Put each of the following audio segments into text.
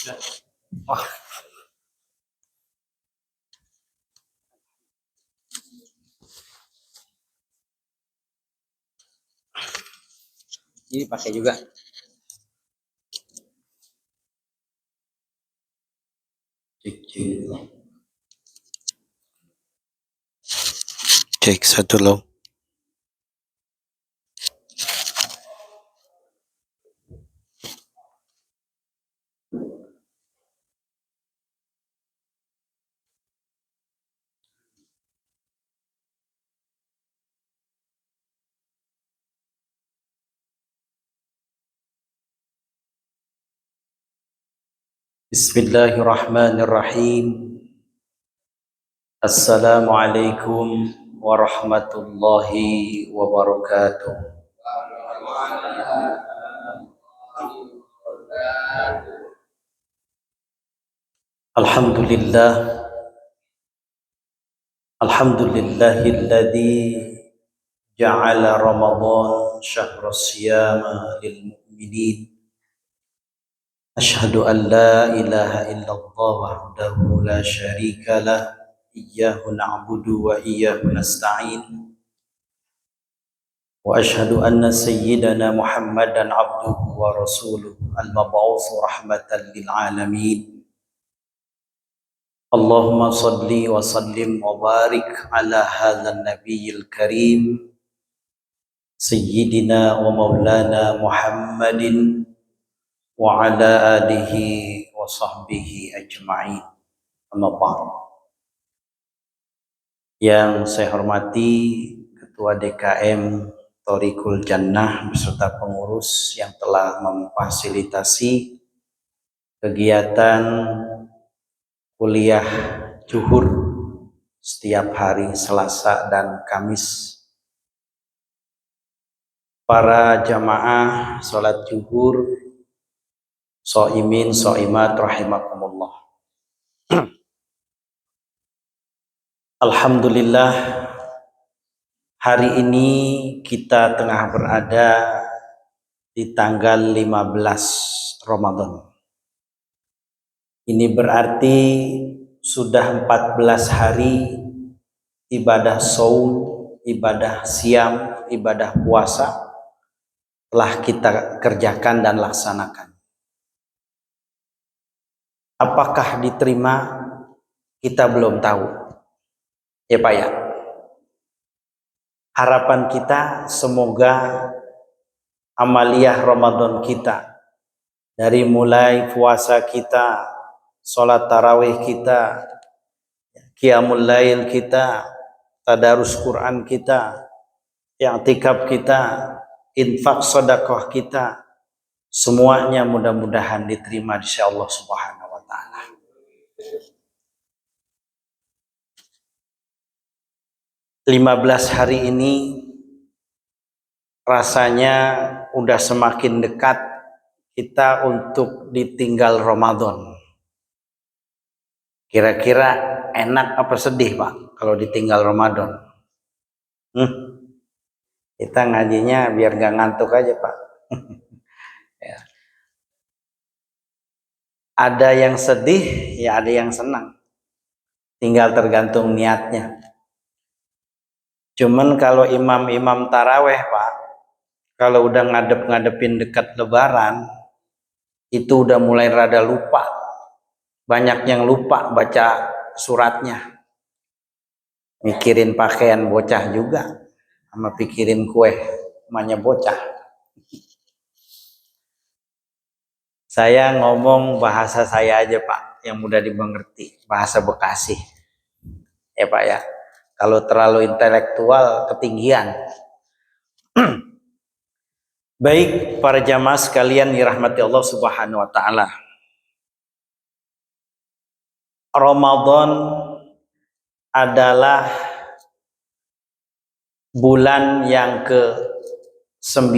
Wah. Ini pakai juga. Cek satu loh. Bismillahirrahmanirrahim. Assalamualaikum warahmatullahi wabarakatuh. Alhamdulillah. Alhamdulillahilladzi ja'ala Ramadan syahrus siyama lil mu'minin. Asyhadu an la ilaha illallah wahdahu la syarika lah. Iyyahu na'budu wa iyyahu nasta'in. Wa asyhadu anna sayyidana Muhammadan abduhu wa rasuluh al-mab'utsu rahmatan lil alamin. Allahumma salli wa sallim wa barik ala hadzal nabiyil karim sayyidina wa maulana Muhammadin wa ala alihi wa sahbihi ajma'in. Amma ba'd. Yang saya hormati Ketua DKM Thoriqul Jannah beserta pengurus yang telah memfasilitasi kegiatan kuliah zuhur setiap hari Selasa dan Kamis. Para jamaah salat zuhur, shaimin, shaimat rahimakumullah. Alhamdulillah, hari ini kita tengah berada di tanggal 15 Ramadan. Ini berarti sudah 14 hari ibadah saum, ibadah siam, ibadah puasa telah kita kerjakan dan laksanakan. Apakah diterima? Kita belum tahu. Ya Pak ya. Harapan kita semoga amaliyah Ramadan kita, dari mulai puasa kita, sholat tarawih kita, qiyamul lail kita, tadarus Quran kita, i'tikaf kita, infak sedekah kita, semuanya mudah-mudahan diterima di sisi Allah Subhanahu wa taala. Lima 15 hari ini rasanya udah semakin dekat kita untuk ditinggal Ramadan. Kira-kira enak apa sedih Pak kalau ditinggal Ramadan? Kita ngajinya biar gak ngantuk aja Pak. Ya. Ada yang sedih, ya ada yang senang. Tinggal tergantung niatnya. Cuman kalau imam-imam taraweh Pak, kalau udah ngadep-ngadepin dekat lebaran, itu udah mulai rada lupa. Banyak yang lupa baca suratnya. Mikirin pakaian bocah juga, sama pikirin kue, namanya bocah. Saya ngomong bahasa saya aja Pak, yang mudah dimengerti, bahasa Bekasi. Ya Pak ya. Kalau terlalu intelektual ketinggian. Baik para jamaah sekalian dirahmati Allah Subhanahu wa taala. Ramadan adalah bulan yang ke-9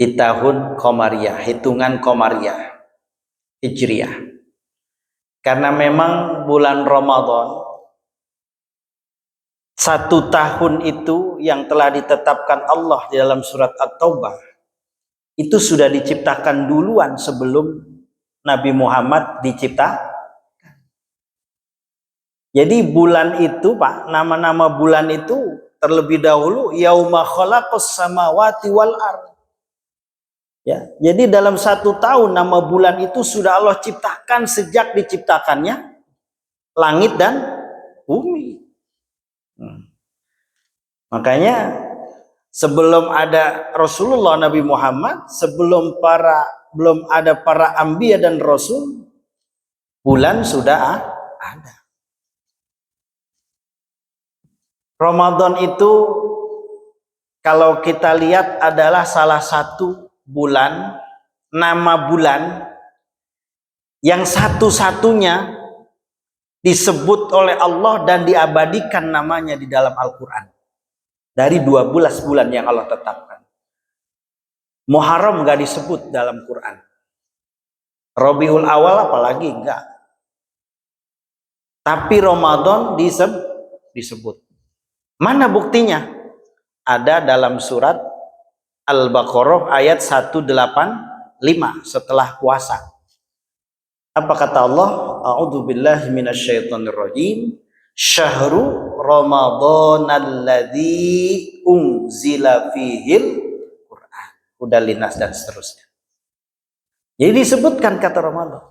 di tahun Qamariyah, hitungan Qamariyah Hijriah. Karena memang bulan Ramadan, 1 tahun itu yang telah ditetapkan Allah di dalam surat At-Taubah, itu sudah diciptakan duluan sebelum Nabi Muhammad dicipta. Jadi bulan itu Pak, nama-nama bulan itu terlebih dahulu yauma khalaqas samawati wal ardh. Ya, jadi dalam 1 tahun nama bulan itu sudah Allah ciptakan sejak diciptakannya langit dan bumi. Makanya sebelum ada Rasulullah Nabi Muhammad, belum ada para anbiya dan rasul, bulan sudah ada. Ramadan itu kalau kita lihat adalah salah satu bulan, nama bulan yang satu-satunya disebut oleh Allah dan diabadikan namanya di dalam Al-Quran. Dari 12 bulan yang Allah tetapkan. Muharram nggak disebut dalam Quran. Rabiul Awal apalagi enggak. Tapi Ramadan disebut. Mana buktinya? Ada dalam surat Al-Baqarah ayat 185 setelah puasa. Apa kata Allah? A'udzubillahi minasyaitonirrajim. Syahrul Ramadhanalladzi unzila fihil Quran. Udah linas dan seterusnya. Jadi disebutkan kata Ramadan.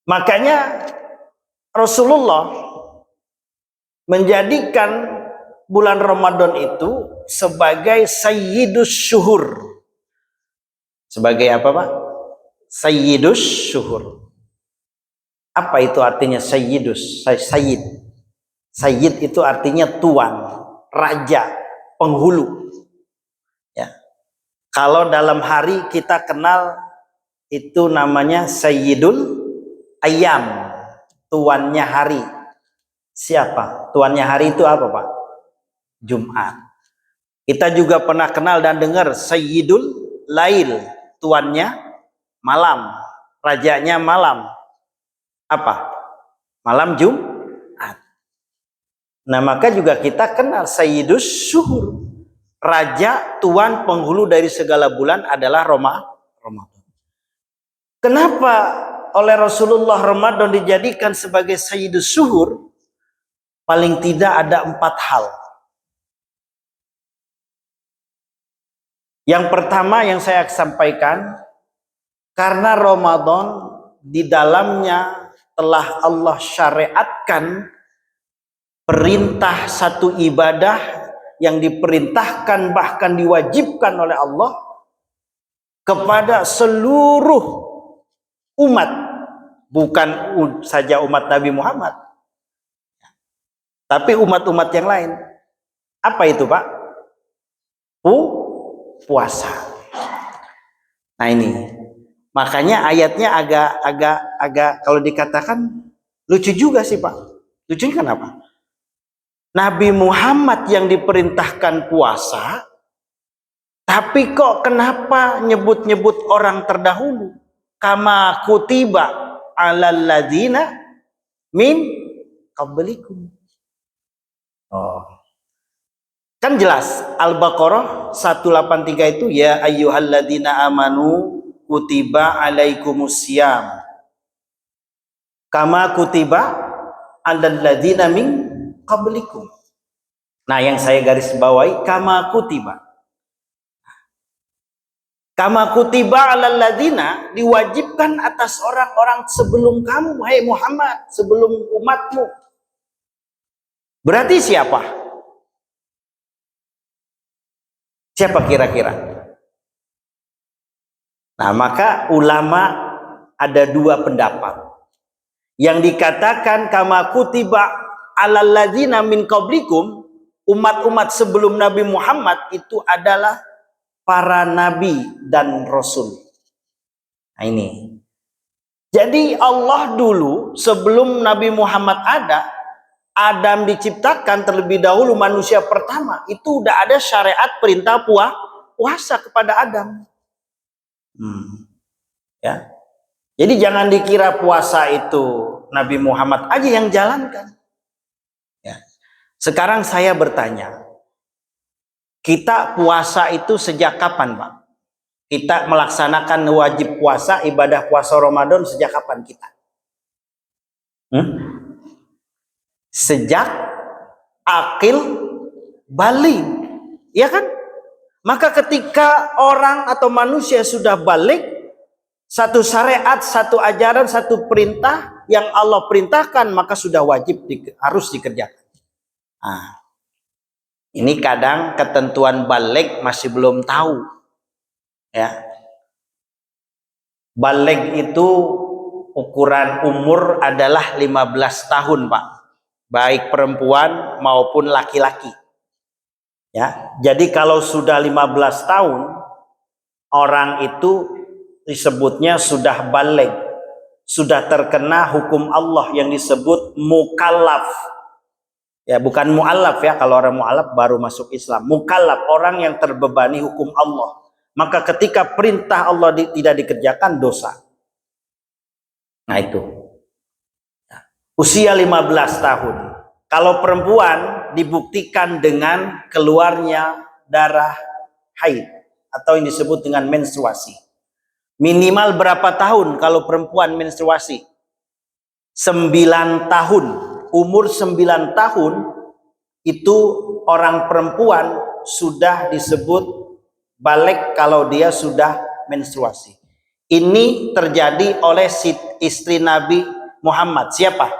Makanya Rasulullah menjadikan bulan Ramadan itu sebagai sayyidus syuhur. Sebagai apa Pak? Sayyidus syuhur. Apa itu artinya sayyidus? Sayyid. Sayyid itu artinya tuan, raja, penghulu. Ya. Kalau dalam hari kita kenal itu namanya sayyidul ayyam, tuannya hari. Siapa? Tuannya hari itu apa Pak? Jumat. Kita juga pernah kenal dan dengar sayyidul lail, tuannya malam, rajanya malam. Apa? Malam Jumat. Nah maka juga kita kenal sayyidus syuhur, raja, tuan, penghulu dari segala bulan adalah Ramadan. Kenapa oleh Rasulullah Ramadan dijadikan sebagai sayyidus syuhur? Paling tidak ada 4 hal. Yang pertama yang saya sampaikan, karena Ramadan di dalamnya telah Allah syariatkan perintah satu ibadah yang diperintahkan bahkan diwajibkan oleh Allah kepada seluruh umat, bukan saja umat Nabi Muhammad, tapi umat-umat yang lain. Apa itu Pak? Puasa. Nah ini, makanya ayatnya agak kalau dikatakan lucu juga sih Pak. Lucunya kenapa? Nabi Muhammad yang diperintahkan puasa, tapi kok kenapa nyebut-nyebut orang terdahulu? Kama kutiba alal ladzina min qablikum. Oh. Kan jelas Al-Baqarah 183 itu ya ayyuhalladzina amanu kutiba alaikumusiyam kama kutiba alal ladzina min qablikum. Nah, yang saya garis bawahi kama kutiba. Kama kutiba alal ladzina diwajibkan atas orang-orang sebelum kamu, hai Muhammad, sebelum umatmu. Berarti siapa? Siapa kira-kira? Nah, maka ulama ada 2 pendapat. Yang dikatakan kama kutiba alal ladzina min qablikum, umat-umat sebelum Nabi Muhammad itu adalah para nabi dan rasul. Nah ini. Jadi Allah dulu sebelum Nabi Muhammad ada, Adam diciptakan terlebih dahulu, manusia pertama itu udah ada syariat perintah puasa kepada Adam. Ya. Jadi jangan dikira puasa itu Nabi Muhammad aja yang jalankan. Ya. Sekarang saya bertanya, kita puasa itu sejak kapan Pak? Kita melaksanakan wajib puasa, ibadah puasa Ramadan sejak kapan kita? Sejak akil balik, ya kan? Maka ketika orang atau manusia sudah balik, satu syariat, satu ajaran, satu perintah yang Allah perintahkan, maka sudah wajib harus dikerjakan. Nah, ini kadang ketentuan balik masih belum tahu. Ya, balik itu ukuran umur adalah 15 tahun, Pak. Baik perempuan maupun laki-laki. Ya, jadi kalau sudah 15 tahun, orang itu disebutnya sudah balik, sudah terkena hukum Allah yang disebut mukallaf. Ya, bukan mu'allaf ya, kalau orang mu'allaf baru masuk Islam. Mukallaf, orang yang terbebani hukum Allah. Maka ketika perintah Allah tidak dikerjakan, dosa. Nah itu. Usia 15 tahun. Kalau perempuan dibuktikan dengan keluarnya darah haid atau yang disebut dengan menstruasi. Minimal berapa tahun kalau perempuan menstruasi? 9 tahun. Umur 9 tahun itu orang perempuan sudah disebut balik kalau dia sudah menstruasi. Ini terjadi oleh istri Nabi Muhammad. Siapa?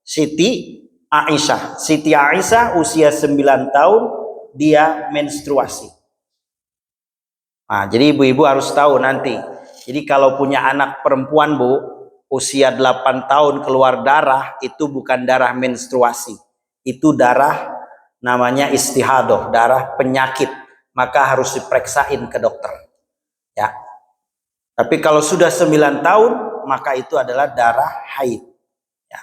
Siti Aisyah. Siti Aisyah usia 9 tahun dia menstruasi. Nah, jadi ibu-ibu harus tahu nanti. Jadi kalau punya anak perempuan, Bu, usia 8 tahun keluar darah, itu bukan darah menstruasi. Itu darah namanya istihadah, darah penyakit. Maka harus diperiksain ke dokter. Ya. Tapi kalau sudah 9 tahun, maka itu adalah darah haid. Ya.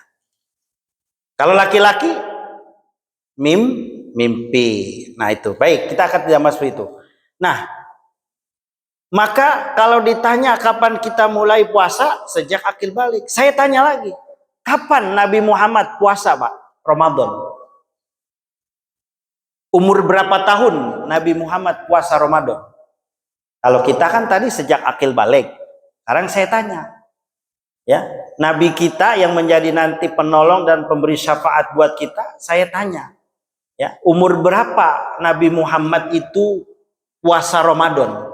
Kalau laki-laki, mimpi. Nah itu, baik, kita akan tidak masuk itu. Nah, maka kalau ditanya kapan kita mulai puasa, sejak akil balik. Saya tanya lagi, kapan Nabi Muhammad puasa, Pak? Ramadan. Umur berapa tahun Nabi Muhammad puasa Ramadan? Kalau kita kan tadi sejak akil balik. Sekarang saya tanya, ya, Nabi kita yang menjadi nanti penolong dan pemberi syafaat buat kita, saya tanya, ya, umur berapa Nabi Muhammad itu puasa Ramadan?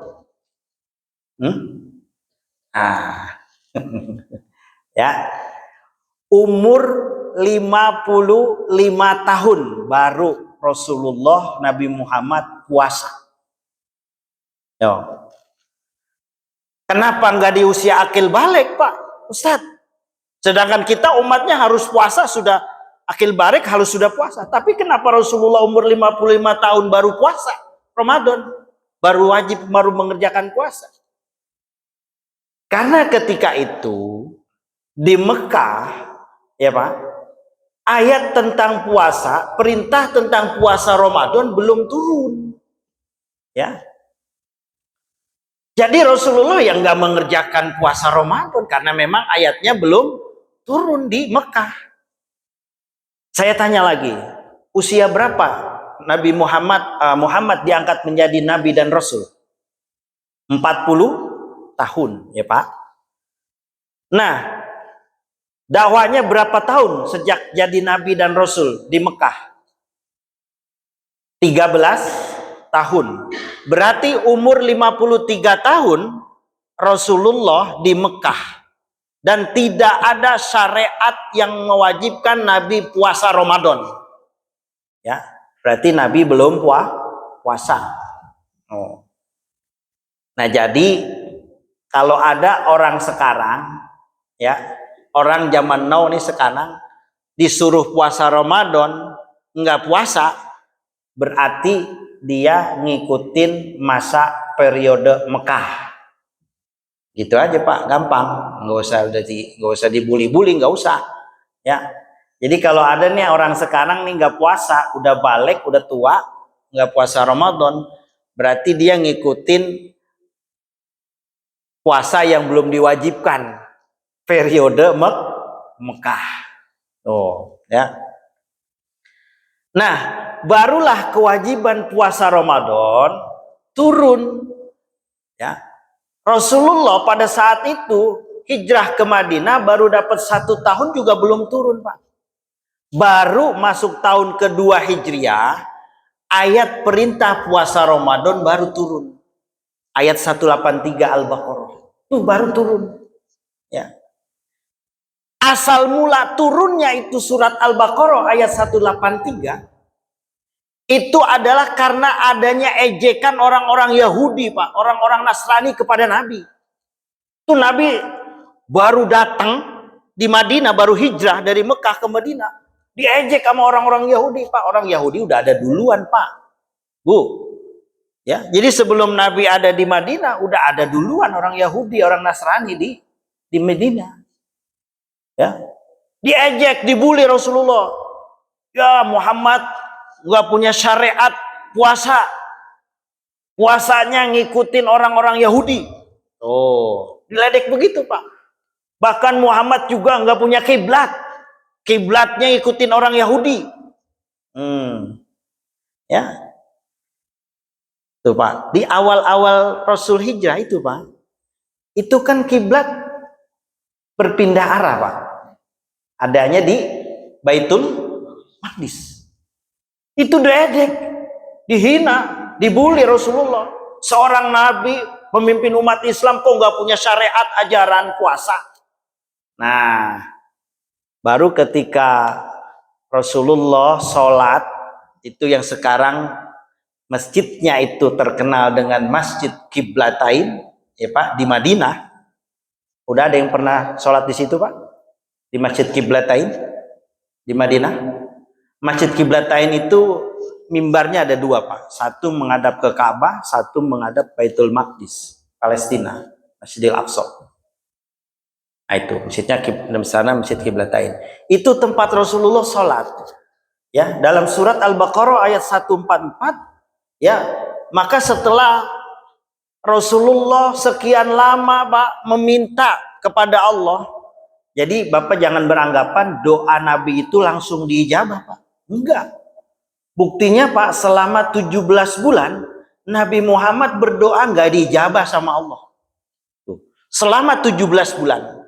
Ya, umur 55 tahun baru Rasulullah Nabi Muhammad puasa. Yo. Kenapa nggak di usia akil balik, Pak Ustadz? Sedangkan kita umatnya harus puasa sudah akil balik, harus sudah puasa. Tapi kenapa Rasulullah umur 55 tahun baru puasa Ramadan? Baru wajib, baru mengerjakan puasa. Karena ketika itu di Mekah, ya Pak, ayat tentang puasa, perintah tentang puasa Ramadan belum turun. Ya. Jadi Rasulullah yang nggak mengerjakan puasa Ramadan karena memang ayatnya belum turun di Mekah. Saya tanya lagi, usia berapa Nabi Muhammad diangkat menjadi nabi dan rasul? 40 tahun, ya Pak. Nah, dakwahnya berapa tahun sejak jadi nabi dan rasul di Mekah? 13 tahun. Berarti umur 53 tahun Rasulullah di Mekah. Dan tidak ada syariat yang mewajibkan Nabi puasa Ramadan. Ya, berarti Nabi belum puasa. Oh. Nah, jadi kalau ada orang sekarang, ya, orang zaman now ini sekarang disuruh puasa Ramadan, nggak puasa, berarti dia ngikutin masa periode Mekah. Gitu aja Pak, gampang, nggak usah dibully-bully, nggak usah. Ya, jadi kalau ada nih orang sekarang nih nggak puasa, udah balik, udah tua, nggak puasa Ramadan, berarti dia ngikutin puasa yang belum diwajibkan periode Mekah. Oh, ya. Nah, barulah kewajiban puasa Ramadan turun, ya. Rasulullah pada saat itu hijrah ke Madinah baru dapat 1 tahun juga belum turun, Pak. Baru masuk tahun kedua Hijriah, ayat perintah puasa Ramadan baru turun. Ayat 183 Al-Baqarah. Itu baru turun. Ya. Asal mula turunnya itu surat Al-Baqarah ayat 183 itu adalah karena adanya ejekan orang-orang Yahudi, Pak, orang-orang Nasrani kepada Nabi. Itu Nabi baru datang di Madinah, baru hijrah dari Mekah ke Madinah, diejek sama orang-orang Yahudi, Pak. Orang Yahudi udah ada duluan, Pak. Bu. Ya, jadi sebelum Nabi ada di Madinah, udah ada duluan orang Yahudi, orang Nasrani di Madinah. Ya. Diejek, dibully Rasulullah. Ya, Muhammad nggak punya syariat puasa. Puasanya ngikutin orang-orang Yahudi. Oh, diledek begitu, Pak. Bahkan Muhammad juga nggak punya kiblat. Kiblatnya ikutin orang Yahudi. Ya. Tuh, Pak. Di awal-awal Rasul hijrah itu, Pak. Itu kan kiblat berpindah arah, Pak. Adanya di Baitul Maqdis. Itu diedek, dihina, dibully Rasulullah. Seorang nabi, pemimpin umat Islam, kok nggak punya syariat ajaran puasa. Nah, baru ketika Rasulullah sholat, itu yang sekarang masjidnya itu terkenal dengan Masjid Qiblatain, ya Pak, di Madinah. Udah ada yang pernah sholat di situ, Pak? Di Masjid Qiblatain di Madinah? Masjid Qiblatain itu mimbarnya ada 2, Pak. Satu menghadap ke Ka'bah, satu menghadap Baitul Maqdis, Palestina, Masjidil Aqsa. Nah, itu masjidnya di sana, Masjid Qiblatain. Itu tempat Rasulullah sholat. Ya, dalam surat Al-Baqarah ayat 144, ya, maka setelah Rasulullah sekian lama, Pak, meminta kepada Allah. Jadi Bapak jangan beranggapan doa Nabi itu langsung diijabah, Pak. Enggak. Buktinya, Pak, selama 17 bulan Nabi Muhammad berdoa enggak diijabah sama Allah. Tuh. Selama 17 bulan.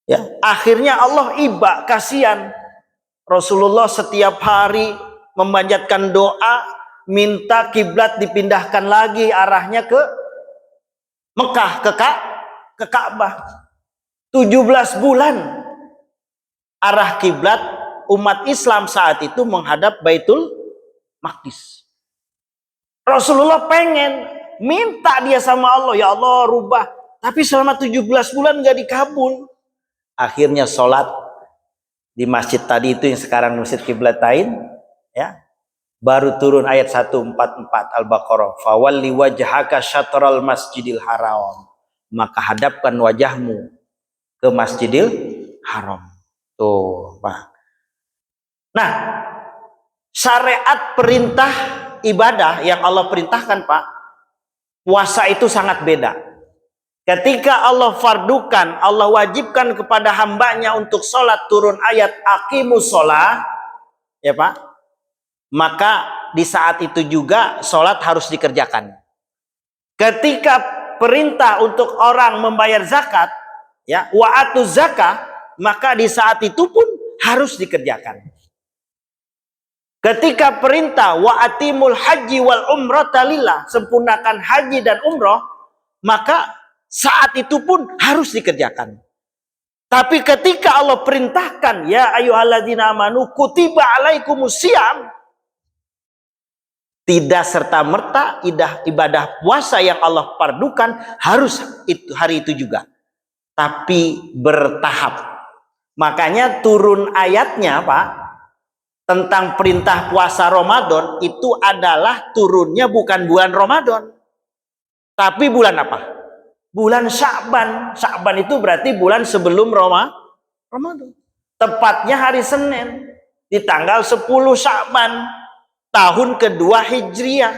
Ya, akhirnya Allah iba, kasihan. Rasulullah setiap hari memanjatkan doa, minta kiblat dipindahkan lagi arahnya ke Mekah, ke Ka'bah. 17 bulan arah kiblat umat Islam saat itu menghadap Baitul Maqdis. Rasulullah pengen minta dia sama Allah, ya Allah rubah, tapi selama 17 bulan nggak dikabul. Akhirnya sholat di masjid tadi itu yang sekarang Masjid Qiblatain, ya, baru turun ayat 144 Al-Baqarah, fawalli wajhaka syatral masjidil haram, maka hadapkan wajahmu ke Masjidil Haram. Tuh, Pak. Nah, syariat perintah ibadah yang Allah perintahkan, Pak, puasa itu sangat beda. Ketika Allah fardukan, Allah wajibkan kepada hambanya untuk sholat, turun ayat aqimus sholat, ya Pak, maka di saat itu juga sholat harus dikerjakan. Ketika perintah untuk orang membayar zakat, ya, wa'atuz zakah, maka di saat itu pun harus dikerjakan. Ketika perintah wa'atimul haji wal umrata lillah, sempurnakan haji dan umroh, maka saat itu pun harus dikerjakan. Tapi ketika Allah perintahkan, ya ayyuhalladzina amanu kutiba alaikumusiyam, tidak serta-merta ibadah puasa yang Allah fardukan harus itu hari itu juga, tapi bertahap. Makanya turun ayatnya, Pak, tentang perintah puasa Ramadan itu adalah turunnya bukan bulan Ramadan, tapi bulan apa? Bulan Sya'ban. Sya'ban itu berarti bulan sebelum Ramadan. Tepatnya hari Senin di tanggal 10 Sya'ban tahun kedua Hijriah.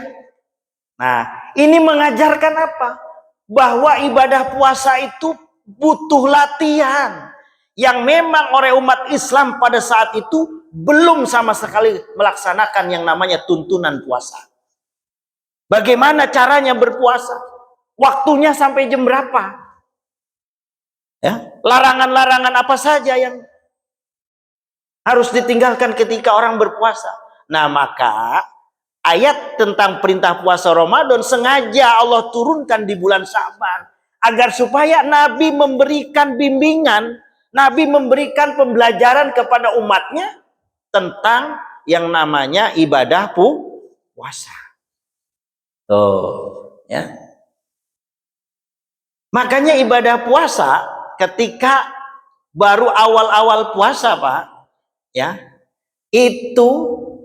Nah, ini mengajarkan apa? Bahwa ibadah puasa itu butuh latihan yang memang oleh umat Islam pada saat itu belum sama sekali melaksanakan yang namanya tuntunan puasa. Bagaimana caranya berpuasa? Waktunya sampai jam berapa? Ya, larangan-larangan apa saja yang harus ditinggalkan ketika orang berpuasa. Nah, maka ayat tentang perintah puasa Ramadan sengaja Allah turunkan di bulan Syaban agar supaya Nabi memberikan bimbingan, Nabi memberikan pembelajaran kepada umatnya tentang yang namanya ibadah puasa. Tuh, ya. Makanya ibadah puasa ketika baru awal-awal puasa, Pak, ya, itu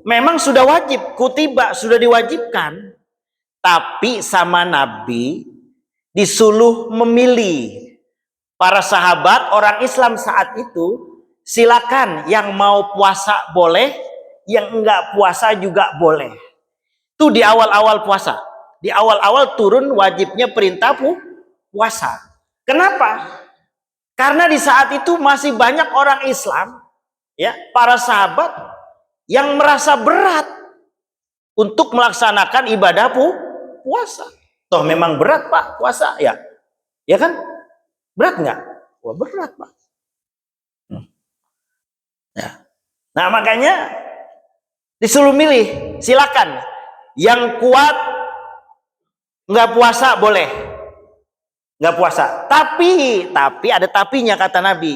memang sudah wajib, kutiba sudah diwajibkan, tapi sama Nabi disuruh memilih. Para sahabat orang Islam saat itu, silakan yang mau puasa boleh, yang enggak puasa juga boleh. Itu di awal-awal puasa. Di awal-awal turun wajibnya perintah puasa. Kenapa? Karena di saat itu masih banyak orang Islam, ya, para sahabat yang merasa berat untuk melaksanakan ibadah puasa. Toh memang berat, Pak, puasa, ya. Ya kan? Berat nggak? Wah, berat, Pak. Ya. Nah, makanya disuruh milih, silakan. Yang kuat nggak puasa boleh, nggak puasa. Tapi ada tapinya kata Nabi,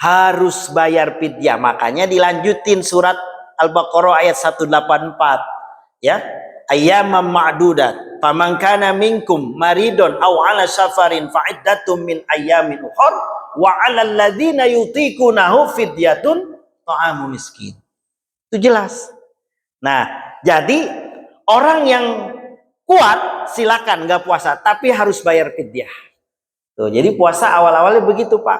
harus bayar fidyah. Makanya dilanjutin surat Al-Baqarah ayat 184, ya. Ayyamam ma'dudat, faman kana minkum maridun aw ala safarin fa iddatum min ayyamin ukhra wa 'alal ladzina yutiqunahu fidyatun ta'amu miskin. Itu jelas. Nah, jadi orang yang kuat silakan nggak puasa, tapi harus bayar fidyah. Tuh, jadi puasa awal-awalnya begitu, Pak.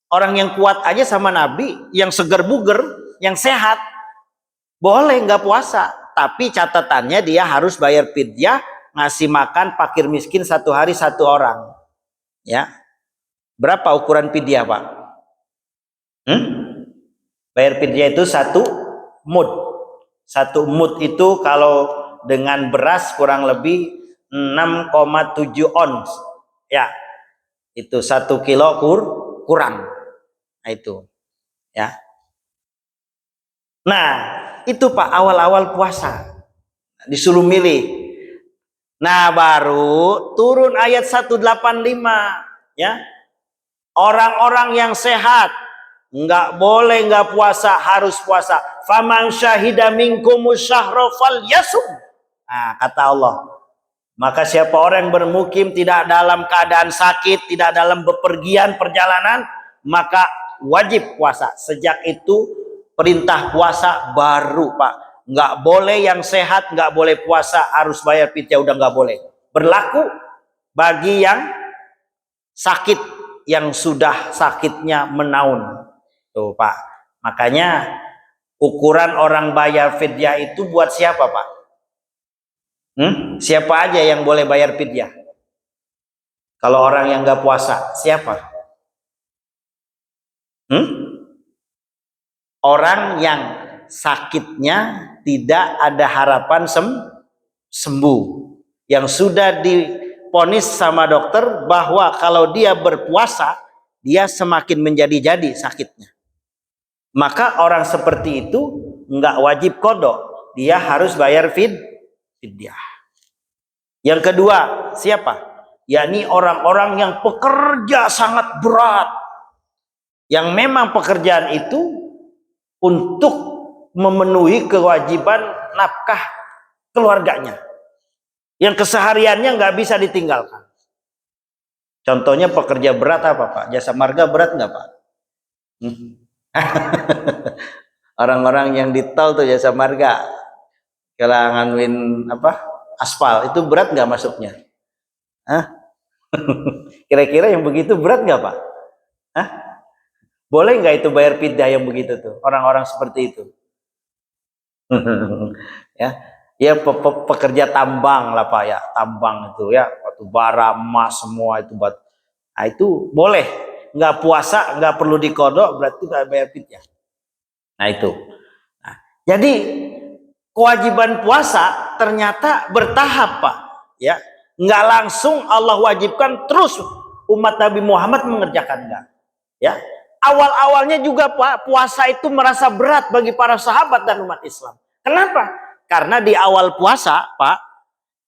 Orang yang kuat aja sama Nabi, yang seger buger, yang sehat, boleh nggak puasa, tapi catatannya dia harus bayar fidyah, ngasih makan fakir miskin 1 hari 1 orang. Ya, berapa ukuran fidyah, Pak? Bayar fidyah itu 1 mud. 1 mud itu kalau dengan beras kurang lebih 6,7 ons. Ya, itu 1 kilo kurang. Nah, itu, ya. Nah, itu Pak awal-awal puasa disuruh milih. Nah, baru turun ayat 185, ya. Orang-orang yang sehat nggak boleh nggak puasa, harus puasa. Faman syahida minkumus syahra falyasum. Nah, kata Allah, maka siapa orang yang bermukim tidak dalam keadaan sakit, tidak dalam bepergian perjalanan, maka wajib puasa. Sejak itu perintah puasa baru, Pak. Nggak boleh yang sehat nggak boleh puasa, harus bayar fidyah, udah nggak boleh. Berlaku bagi yang sakit, yang sudah sakitnya menaun. Tuh, Pak. Makanya ukuran orang bayar fidyah itu buat siapa, Pak? Siapa aja yang boleh bayar fidyah? Kalau orang yang nggak puasa, siapa? Orang yang sakitnya tidak ada harapan sembuh, yang sudah diponis sama dokter bahwa kalau dia berpuasa dia semakin menjadi-jadi sakitnya, maka orang seperti itu nggak wajib qadha, dia harus bayar fidyah. Yang kedua siapa? Yakni orang-orang yang pekerja sangat berat, yang memang pekerjaan itu untuk memenuhi kewajiban nafkah keluarganya, yang kesehariannya nggak bisa ditinggalkan. Contohnya pekerja berat apa, Pak? Jasa marga berat nggak, Pak? Orang-orang yang di tol tuh jasa marga, kalau nganuin apa aspal, itu berat nggak masuknya? Kira-kira yang begitu berat nggak, Pak? Boleh nggak itu bayar fidyah yang begitu tuh, orang-orang seperti itu? ya pekerja tambang lah, Pak, ya, tambang itu ya, batu bara, emas, semua itu nah, itu boleh nggak puasa, nggak perlu dikodok, berarti nggak bayar fidyah. Nah, itu. Nah, jadi kewajiban puasa ternyata bertahap, Pak, ya. Nggak langsung Allah wajibkan terus umat Nabi Muhammad mengerjakan, enggak. Ya, awal-awalnya juga Pak, puasa itu merasa berat bagi para sahabat dan umat Islam. Kenapa? Karena di awal puasa, Pak,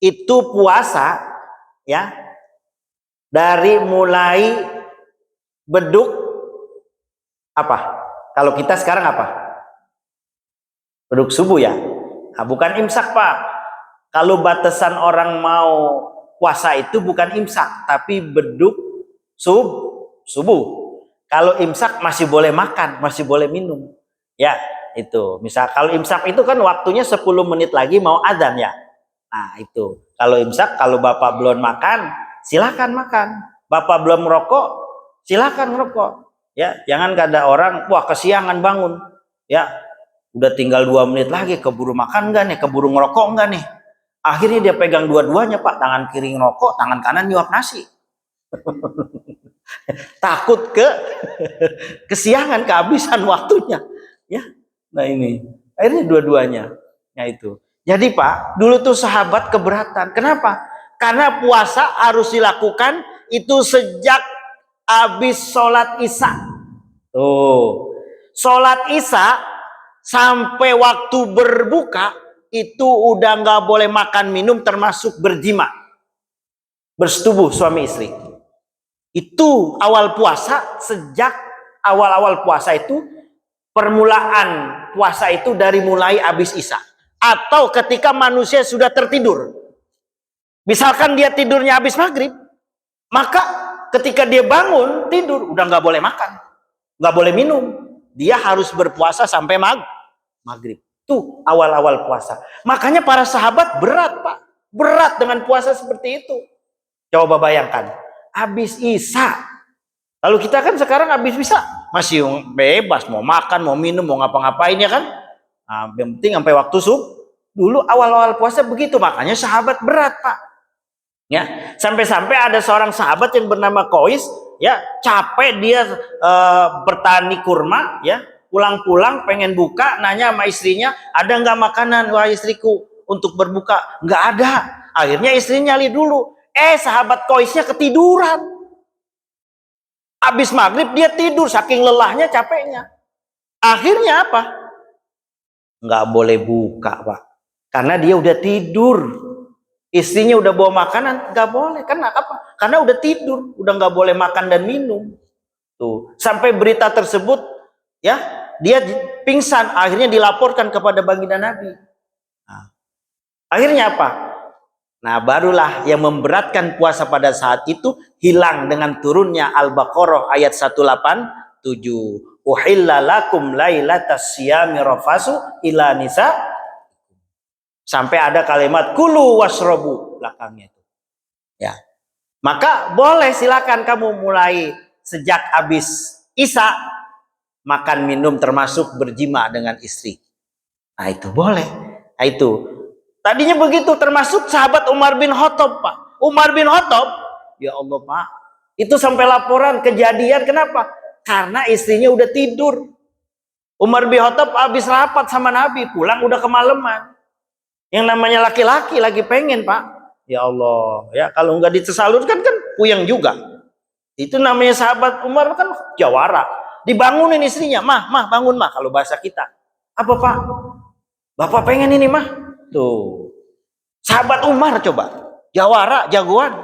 itu puasa ya dari mulai beduk apa? Kalau kita sekarang apa? Beduk subuh ya. Nah, bukan imsak, Pak. Kalau batasan orang mau puasa itu bukan imsak, tapi beduk subuh. Kalau imsak masih boleh makan, masih boleh minum. Ya, itu. Misal kalau imsak itu kan waktunya 10 menit lagi mau adzan ya. Nah, itu. Kalau imsak, kalau Bapak belum makan, silakan makan. Bapak belum merokok, silakan merokok. Ya, jangan ada orang, wah kesiangan bangun. Ya, udah tinggal 2 menit lagi, keburu makan enggak nih, keburu ngerokok enggak nih. Akhirnya dia pegang dua-duanya, Pak. Tangan kiri ngerokok, tangan kanan nyuap nasi. Takut kesiangan, kehabisan waktunya. Ya, nah ini. Akhirnya dua-duanya. Nah itu. Jadi Pak, dulu tuh sahabat keberatan. Kenapa? Karena puasa harus dilakukan itu sejak habis sholat isya. Tuh, sholat isya sampai waktu berbuka itu udah nggak boleh makan minum termasuk berjima, bersetubuh suami istri. Itu awal puasa, sejak awal-awal puasa itu permulaan puasa itu dari mulai habis isya atau ketika manusia sudah tertidur. Misalkan dia tidurnya habis maghrib, maka ketika dia bangun tidur udah nggak boleh makan, nggak boleh minum, dia harus berpuasa sampai maghrib. Tuh awal-awal puasa. Makanya para sahabat berat, Pak, berat dengan puasa seperti itu. Coba bayangkan, habis isya. Lalu kita kan sekarang habis isya masih bebas, mau makan, mau minum, mau ngapa-ngapain ya kan. Nah, yang penting sampai waktu subuh. Dulu awal-awal puasa begitu, makanya sahabat berat, Pak. Ya, sampai-sampai ada seorang sahabat yang bernama Qais, ya, capek dia bertani kurma, ya, pulang-pulang pengen buka, nanya sama istrinya, ada nggak makanan, wah istriku, untuk berbuka? Nggak ada. Akhirnya istrinya nyali dulu. Sahabat Qaisnya ketiduran. Habis maghrib dia tidur, saking lelahnya, capeknya. Akhirnya apa? Nggak boleh buka, Pak. Karena dia udah tidur. Istrinya udah bawa makanan, nggak boleh. Karena apa? Karena udah tidur, udah nggak boleh makan dan minum. Tuh, sampai berita tersebut, ya, dia pingsan. Akhirnya dilaporkan kepada baginda Nabi. Nah, akhirnya apa? Nah, barulah yang memberatkan puasa pada saat itu hilang dengan turunnya Al-Baqarah ayat 187. Uhilla lakum lailatas siyami rafasu ila nisa. Sampai ada kalimat kulu wasrobu belakangnya itu. Ya. Maka boleh silakan kamu mulai sejak habis isya makan minum termasuk berjima dengan istri. Nah, itu boleh. Nah, itu. Tadinya begitu, termasuk sahabat Umar bin Khattab, Pak. Umar bin Khattab, ya Allah, Pak. Itu sampai laporan kejadian, kenapa? Karena istrinya udah tidur. Umar bin Khattab habis rapat sama Nabi, pulang udah kemalaman. Yang namanya laki-laki lagi pengen, Pak. Ya Allah, ya kalau nggak ditesalurkan kan puyeng juga. Itu namanya sahabat Umar kan jawara. Dibangunin istrinya, mah bangun mah kalau bahasa kita. Apa Pak? Bapak pengen ini mah. Tuh. Sahabat Umar coba. Jawara, jagoan.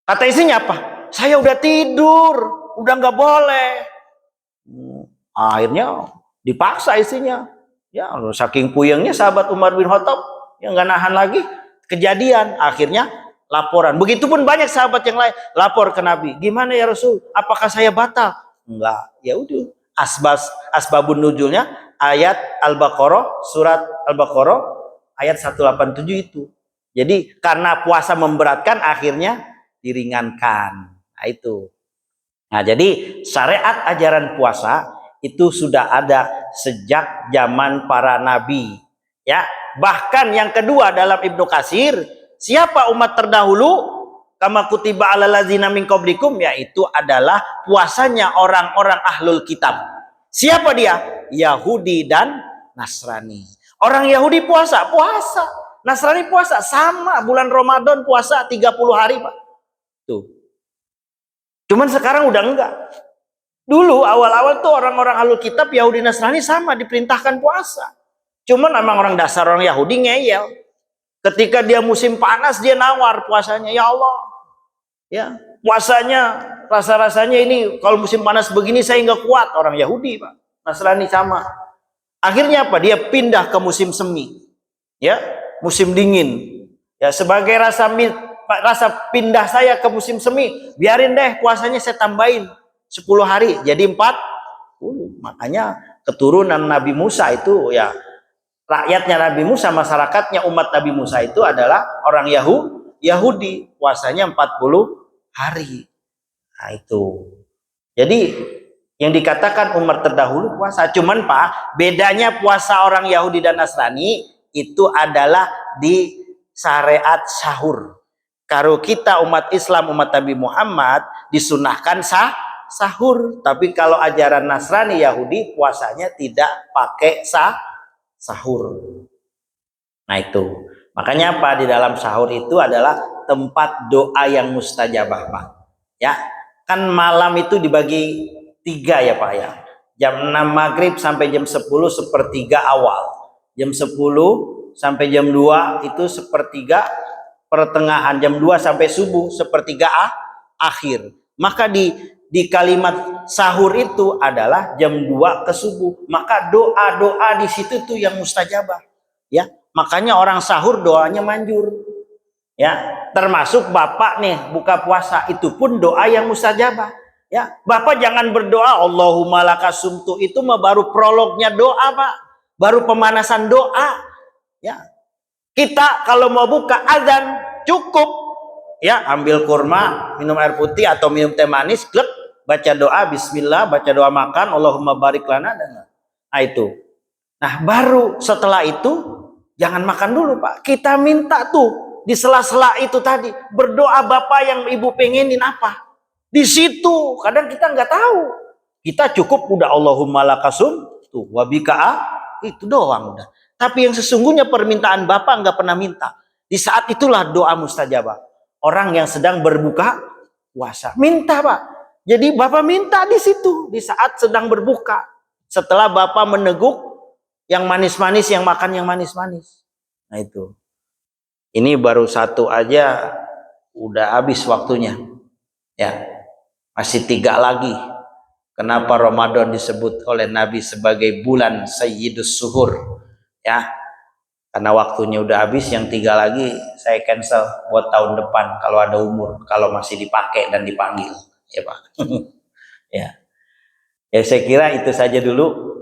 Kata istrinya apa? Saya udah tidur, udah nggak boleh. Akhirnya dipaksa istrinya. Ya, saking puyengnya sahabat Umar bin Khattab yang nggak nahan lagi, kejadian akhirnya laporan. Begitupun banyak sahabat yang lain lapor ke Nabi. Gimana ya Rasul? Apakah saya batal? Enggak. Ya udah. Asbabun nuzulnya ayat Al-Baqarah, surat Al-Baqarah ayat 187 itu. Jadi karena puasa memberatkan akhirnya diringankan. Nah itu. Nah, jadi syariat ajaran puasa itu sudah ada sejak zaman para nabi, ya. Bahkan yang kedua dalam Ibnu Katsir, siapa umat terdahulu? Kama kutiba alal ladzina min qablikum, yaitu adalah puasanya orang-orang ahlul kitab. Siapa dia? Yahudi dan Nasrani. Orang Yahudi puasa. Nasrani puasa sama, bulan Ramadan puasa 30 hari Pak. Tuh. Cuman sekarang udah enggak. Dulu awal-awal tuh orang-orang Ahlul Kitab Yahudi Nasrani sama diperintahkan puasa. Cuman emang orang dasar orang Yahudi ngeyel. Ketika dia musim panas dia nawar puasanya, ya Allah, ya puasanya rasa-rasanya ini kalau musim panas begini saya nggak kuat. Orang Yahudi Pak, Nasrani sama. Akhirnya apa? Dia pindah ke musim semi, ya musim dingin. Ya sebagai rasa pindah saya ke musim semi, biarin deh puasanya saya tambahin 10 hari jadi 40. Makanya keturunan Nabi Musa itu ya rakyatnya Nabi Musa, masyarakatnya umat Nabi Musa itu adalah orang Yahudi, puasanya 40 hari. Nah itu. Jadi yang dikatakan umat terdahulu puasa. Cuman Pak, bedanya puasa orang Yahudi dan Nasrani itu adalah di syariat sahur. Kalau kita umat Islam, umat Nabi Muhammad disunahkan sahur. Tapi kalau ajaran Nasrani Yahudi puasanya tidak pakai sahur. Nah itu. Makanya apa? Di dalam sahur itu adalah tempat doa yang mustajabah Pak. Ya, kan malam itu dibagi 3 ya Pak ya. Jam 6 maghrib sampai jam 10 sepertiga awal. Jam 10 sampai jam 2 itu sepertiga pertengahan. Jam 2 sampai subuh sepertiga akhir. Maka di kalimat sahur itu adalah jam 2 ke subuh. Maka doa-doa di situ tuh yang mustajabah. Ya, makanya orang sahur doanya manjur. Ya, termasuk Bapak nih buka puasa itu pun doa yang mustajabah. Ya, Bapak jangan berdoa Allahumma lakasumtu, itu mah baru prolognya doa Pak. Baru pemanasan doa. Ya. Kita kalau mau buka azan cukup ya ambil kurma, minum air putih atau minum teh manis, klep, baca doa bismillah, baca doa makan Allahumma barik lana dan nah itu. Nah, baru setelah itu jangan makan dulu Pak. Kita minta tuh di sela-sela itu tadi berdoa Bapak yang Ibu pengenin apa. Di situ kadang kita nggak tahu. Kita cukup udah Allahumma lakasum tuh wabika itu doang udah. Tapi yang sesungguhnya permintaan Bapak nggak pernah minta. Di saat itulah doa mustajabah. Orang yang sedang berbuka puasa minta Pak. Jadi Bapak minta di situ di saat sedang berbuka. Setelah Bapak meneguk yang manis-manis, yang makan yang manis-manis. Nah itu. Ini baru satu aja udah habis waktunya. Ya. Masih 3 lagi. Kenapa Ramadan disebut oleh Nabi sebagai bulan Sayyidus Suhur? Ya. Karena waktunya udah habis, yang 3 lagi saya cancel buat tahun depan kalau ada umur, kalau masih dipakai dan dipanggil, ya Pak. Ya. Ya saya kira itu saja dulu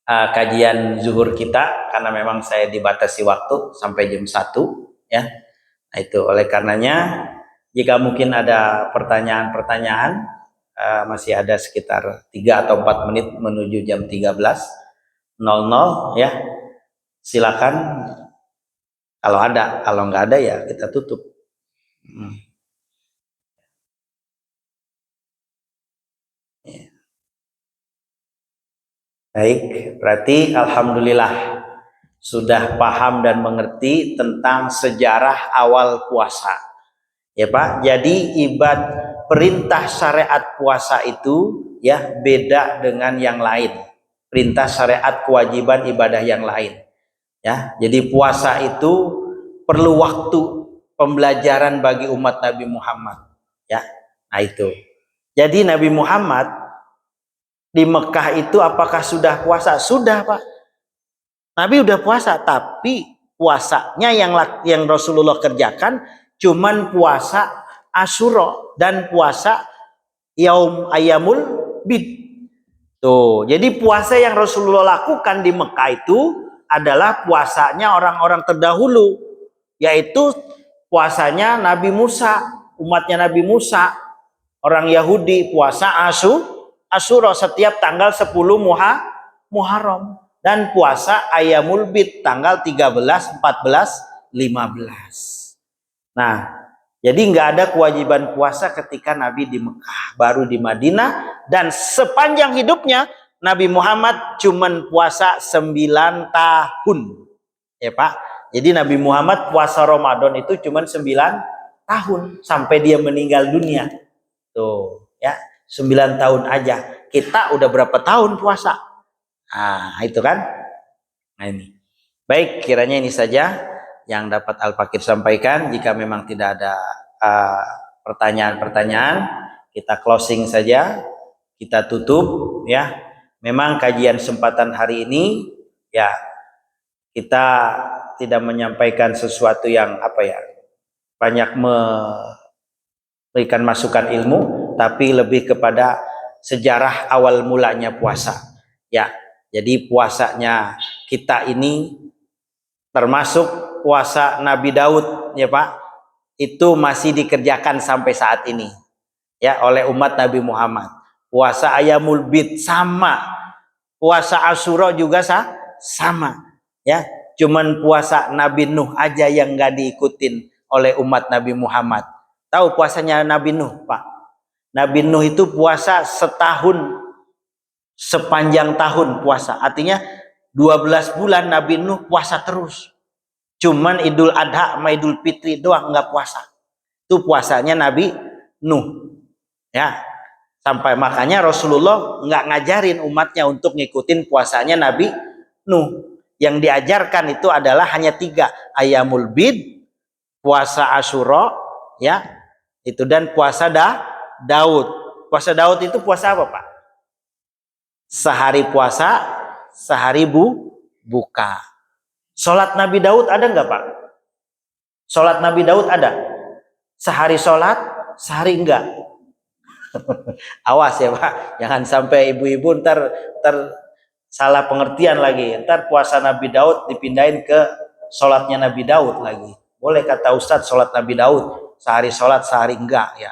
kajian zuhur kita, karena memang saya dibatasi waktu sampai jam 1 ya. Nah itu oleh karenanya jika mungkin ada pertanyaan-pertanyaan, masih ada sekitar 3 atau 4 menit menuju jam 13.00 ya. Silakan kalau ada, kalau nggak ada ya kita tutup. Ya. Baik, berarti alhamdulillah sudah paham dan mengerti tentang sejarah awal puasa. Ya Pak, jadi perintah syariat puasa itu ya beda dengan yang lain. Perintah syariat kewajiban ibadah yang lain. Ya, jadi puasa itu perlu waktu pembelajaran bagi umat Nabi Muhammad. Ya, nah itu. Jadi Nabi Muhammad di Mekah itu apakah sudah puasa? Sudah Pak. Nabi udah puasa, tapi puasanya yang Rasulullah kerjakan cuman puasa Asyura dan puasa Ayamul Bid. Tuh, jadi puasa yang Rasulullah lakukan di Mekah itu adalah puasanya orang-orang terdahulu, yaitu puasanya Nabi Musa, umatnya Nabi Musa, orang Yahudi puasa Asyura setiap tanggal 10 Muharram, dan puasa Ayamul Bid tanggal 13, 14, 15. Nah, jadi nggak ada kewajiban puasa ketika Nabi di Mekah, baru di Madinah, dan sepanjang hidupnya Nabi Muhammad cuman puasa 9 tahun. Ya Pak. Jadi Nabi Muhammad puasa Ramadan itu cuma 9 tahun sampai dia meninggal dunia. Tuh, ya, 9 tahun aja. Kita udah berapa tahun puasa? Nah, itu kan. Nah, ini. Baik, kiranya ini saja yang dapat Al-Fakir sampaikan. Jika memang tidak ada pertanyaan-pertanyaan, kita closing saja. Kita tutup, ya. Memang kajian kesempatan hari ini, ya, kita tidak menyampaikan sesuatu yang banyak memberikan masukan ilmu, tapi lebih kepada sejarah awal mulanya puasa. Ya, jadi puasanya kita ini termasuk puasa Nabi Daud, ya Pak, itu masih dikerjakan sampai saat ini, ya, oleh umat Nabi Muhammad. Puasa Ayamul Bid sama, puasa Asyura juga sama, ya. Cuman puasa Nabi Nuh aja yang nggak diikutin oleh umat Nabi Muhammad. Tahu puasanya Nabi Nuh, Pak? Nabi Nuh itu puasa setahun, sepanjang tahun puasa. Artinya 12 bulan Nabi Nuh puasa terus. Cuman Idul Adha sama Idul Fitri doang nggak puasa. Itu puasanya Nabi Nuh. Ya. Sampai makanya Rasulullah nggak ngajarin umatnya untuk ngikutin puasanya Nabi Nuh. Yang diajarkan itu adalah hanya 3, Ayamul Bid, puasa Asyura, ya, itu, dan puasa Daud. Puasa Daud itu puasa apa, Pak? Sehari puasa, sehari buka. Sholat Nabi Daud ada nggak, Pak? Sholat Nabi Daud ada. Sehari sholat, sehari enggak. Awas ya Pak, jangan sampai ibu-ibu ntar salah pengertian lagi. Ntar puasa Nabi Daud dipindahin ke sholatnya Nabi Daud lagi. Boleh kata Ustadz sholat Nabi Daud, sehari sholat, sehari enggak, ya.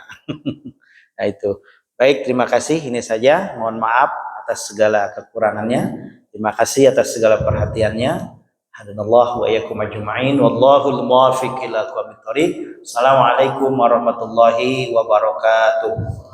Nah itu. Baik, terima kasih. Ini saja. Mohon maaf atas segala kekurangannya. Terima kasih atas segala perhatiannya. Hadanallahu wa iyyakum ajma'in. Wallahul muwaffiq ila aqwamit thoriq. Assalamualaikum warahmatullahi wabarakatuh.